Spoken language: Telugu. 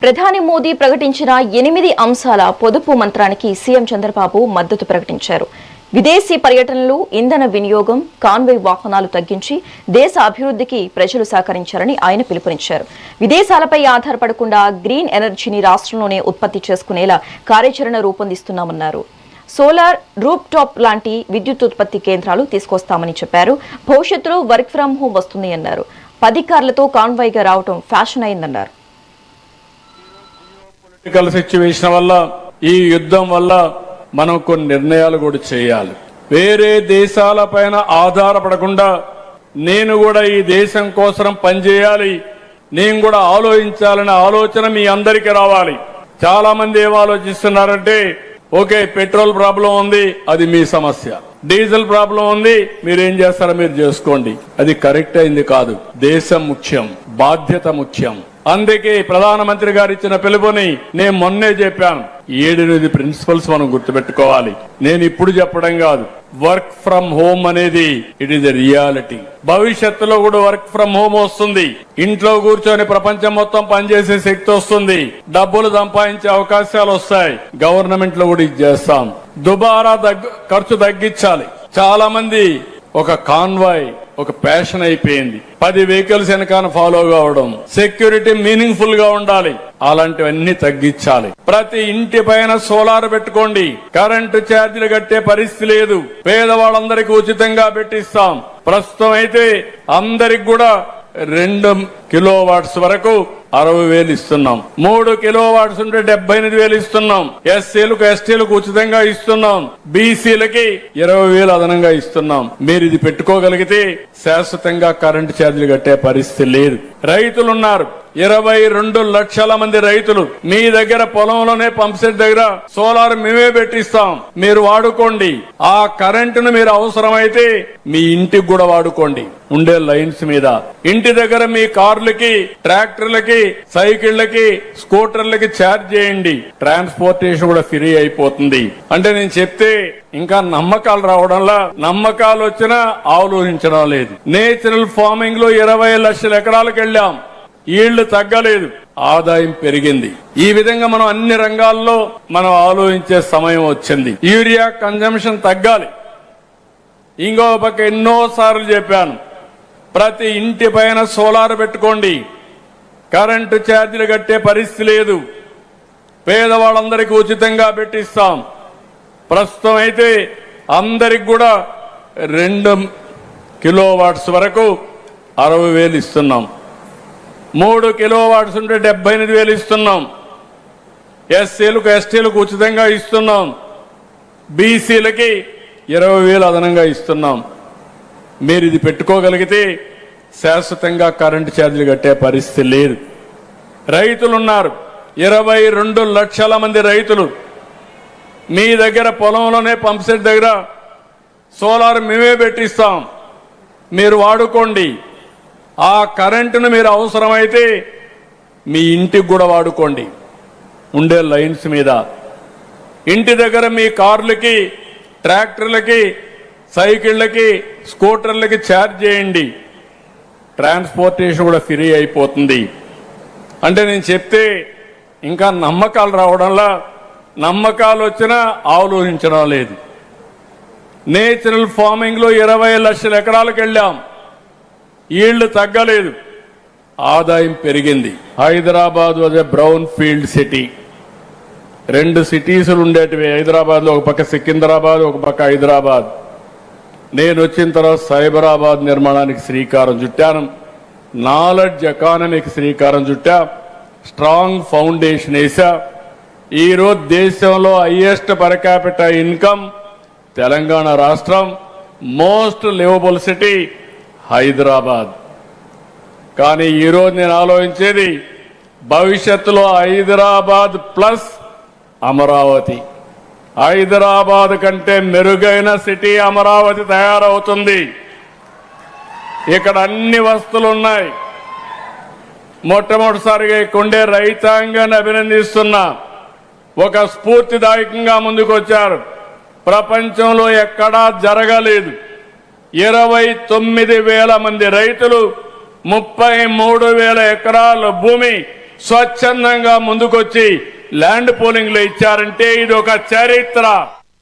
ప్రధాని మోదీ ప్రకటించిన 8 అంశాల పొదుపు మంత్రానికి సీఎం చంద్రబాబు మద్దతు ప్రకటించారు. విదేశీ పర్యటనలు, ఇంధన వినియోగం, కాన్వాయ్ వాహనాలు తగ్గించి దేశ అభివృద్ధికి ప్రజలు సహకరించారని ఆయన పిలుపునిచ్చారు. విదేశాలపై ఆధారపడకుండా గ్రీన్ ఎనర్జీని రాష్ట్రంలోనే ఉత్పత్తి చేసుకునేలా కార్యాచరణ రూపొందిస్తున్నామన్నారు. సోలార్, రూప్ టాప్ లాంటి విద్యుత్ ఉత్పత్తి కేంద్రాలు తీసుకొస్తామని చెప్పారు. భవిష్యత్తులో వర్క్ ఫ్రం హోం వస్తుంది అన్నారు. 10 కార్లతో కాన్వాయ్గా రావడం ఫ్యాషన్ అయిందన్నారు. పొలిటికల్ సిచ్యువేషన్ వల్ల, ఈ యుద్ధం వల్ల మనం కొన్ని నిర్ణయాలు కూడా చేయాలి. వేరే దేశాల పైన ఆధారపడకుండా నేను కూడా ఈ దేశం కోసం పనిచేయాలి, నేను కూడా ఆలోచించాలనే ఆలోచన మీ అందరికీ రావాలి. చాలా మంది ఏం ఆలోచిస్తున్నారంటే, ఓకే పెట్రోల్ ప్రాబ్లం ఉంది, అది మీ సమస్య. డీజిల్ ప్రాబ్లం ఉంది, మీరేం చేస్తారో మీరు చేసుకోండి. అది కరెక్ట్ అయింది కాదు. దేశం ముఖ్యం, బాధ్యత ముఖ్యం. అందుకే ప్రధానమంత్రి గారు ఇచ్చిన పిలుపుని నేను మొన్నే చెప్పాను. 7 ప్రిన్సిపల్స్ మనం గుర్తుపెట్టుకోవాలి. నేను ఇప్పుడు చెప్పడం కాదు. వర్క్ ఫ్రం హోమ్ అనేది ఇట్ ఈస్ ఎ రియాలిటీ. భవిష్యత్తులో కూడా వర్క్ ఫ్రం హోమ్ వస్తుంది. ఇంట్లో కూర్చొని ప్రపంచం మొత్తం పనిచేసే శక్తి వస్తుంది. డబ్బులు సంపాదించే అవకాశాలు వస్తాయి. గవర్నమెంట్ లో కూడా ఇది చేస్తాం. దుబారా ఖర్చు తగ్గించాలి. చాలా మంది ఒక కాన్వాయ్ ఒక ప్యాషన్ అయిపోయింది. 10 వెహికల్స్ వెనకాల ఫాలో కావడం, సెక్యూరిటీ మీనింగ్ఫుల్ గా ఉండాలి. అలాంటివన్నీ తగ్గించాలి. ప్రతి ఇంటి పైన సోలార్ పెట్టుకోండి. కరెంటు ఛార్జీలు కట్టే పరిస్థితి లేదు. పేదవాళ్ళందరికీ ఉచితంగా పెట్టిస్తాం. ప్రస్తుతం అయితే అందరికి కూడా 2 కిలోవాట్స్ వరకు 60,000 ఇస్తున్నాం. 3 కిలోవాట్స్ ఉంటే 78,000 ఇస్తున్నాం. ఎస్సీలకు, ఎస్టీలకు ఉచితంగా ఇస్తున్నాం. బీసీలకి 20,000 అదనంగా ఇస్తున్నాం. మీరు ఇది పెట్టుకోగలిగితే శాశ్వతంగా కరెంటు ఛార్జీలు కట్టే పరిస్థితి లేదు. రైతులున్నారు, 22 లక్షల మంది రైతులు. మీ దగ్గర పొలంలోనే పంప్ సెట్ దగ్గర సోలార్ మేమే పెట్టిస్తాం, మీరు వాడుకోండి. ఆ కరెంటును మీరు అవసరమైతే మీ ఇంటికి కూడా వాడుకోండి. ఉండే లైన్స్ మీద ఇంటి దగ్గర మీ కార్లకి, ట్రాక్టర్లకి, సైకిళ్లకి, స్కూటర్లకి ఛార్జ్ చేయండి. ట్రాన్స్పోర్టేషన్ కూడా ఫ్రీ అయిపోతుంది. అంటే నేను చెప్తే ఇంకా నమ్మకాలు రావడంలా, నమ్మకాలు వచ్చినా ఆలోచించడం లేదు. నేచురల్ ఫార్మింగ్ లో 20 లక్షల ఎకరాలకు వెళ్ళాం. ఈళ్లు తగ్గలేదు, ఆదాయం పెరిగింది. ఈ విధంగా మనం అన్ని రంగాల్లో మనం ఆలోచించే సమయం వచ్చింది. యూరియా కన్జంప్షన్ తగ్గాలి. ఇంకో పక్క ఎన్నోసార్లు చెప్పాను, ప్రతి ఇంటి పైన సోలార్ పెట్టుకోండి. కరెంటు ఛార్జీలు కట్టే పరిస్థితి లేదు. పేదవాళ్ళందరికీ ఉచితంగా పెట్టిస్తాం. ప్రస్తుతం అయితే అందరికి కూడా 2 కిలోవాట్స్ వరకు 60,000 ఇస్తున్నాం. 3 కిలోవాట్స్ ఉంటే 78,000 ఇస్తున్నాం. ఎస్సీలకు, ఎస్టీలకు ఉచితంగా ఇస్తున్నాం. బీసీలకి 20,000 అదనంగా ఇస్తున్నాం. మీరు ఇది పెట్టుకోగలిగితే శాశ్వతంగా కరెంటు ఛార్జీలు కట్టే పరిస్థితి లేదు. రైతులున్నారు, 22 లక్షల మంది రైతులు. మీ దగ్గర పొలంలోనే పంప్ సెట్ దగ్గర సోలార్ మేమే పెట్టిస్తాం, మీరు వాడుకోండి. ఆ కరెంటును మీరు అవసరమైతే మీ ఇంటికి కూడా వాడుకోండి. ఉండే లైన్స్ మీద ఇంటి దగ్గర మీ కార్లకి, ట్రాక్టర్లకి, సైకిళ్లకి, స్కూటర్లకి ఛార్జ్ చేయండి. ట్రాన్స్పోర్టేషన్ కూడా ఫ్రీ అయిపోతుంది. అంటే నేను చెప్తే ఇంకా నమ్మకాలు రావడంలా, నమ్మకాలు వచ్చినా ఆలోచించడం లేదు. నేచురల్ ఫార్మింగ్ లో 20 లక్షల ఎకరాలకు వెళ్ళాం. ఈళ్లు తగ్గలేదు, ఆదాయం పెరిగింది. Hyderabad was a brown field city. 2 సిటీసులు ఉండేటివి హైదరాబాద్ లో. ఒక పక్క సికింద్రాబాద్, ఒక పక్క హైదరాబాద్. నేను వచ్చిన తర్వాత సైబరాబాద్ నిర్మాణానికి శ్రీకారం చుట్టాను. నాలెడ్జ్ ఎకానమీకి శ్రీకారం చుట్టా. స్ట్రాంగ్ ఫౌండేషన్ వేసా. ఈరోజు దేశంలో highest per capital income Telangana రాష్ట్రం. Most livable city Hyderabad. కానీ ఈరోజు నేను ఆలోచించేది భవిష్యత్తులో హైదరాబాద్ ప్లస్ అమరావతి. హైదరాబాద్ కంటే మెరుగైన సిటీ అమరావతి తయారవుతుంది. ఇక్కడ అన్ని వస్తువులు ఉన్నాయి. మొట్టమొదటిసారిగా ఇక్కడే రైతాంగాన్ని అభినందిస్తున్నా. ఒక స్ఫూర్తిదాయకంగా ముందుకు వచ్చారు. ప్రపంచంలో ఎక్కడా జరగలేదు. 29,000 మంది రైతులు 33,000 ఎకరాల భూమి స్వచ్ఛందంగా ముందుకొచ్చి ల్యాండ్ పూలింగ్ లో ఇచ్చారంటే ఇది ఒక చరిత్ర.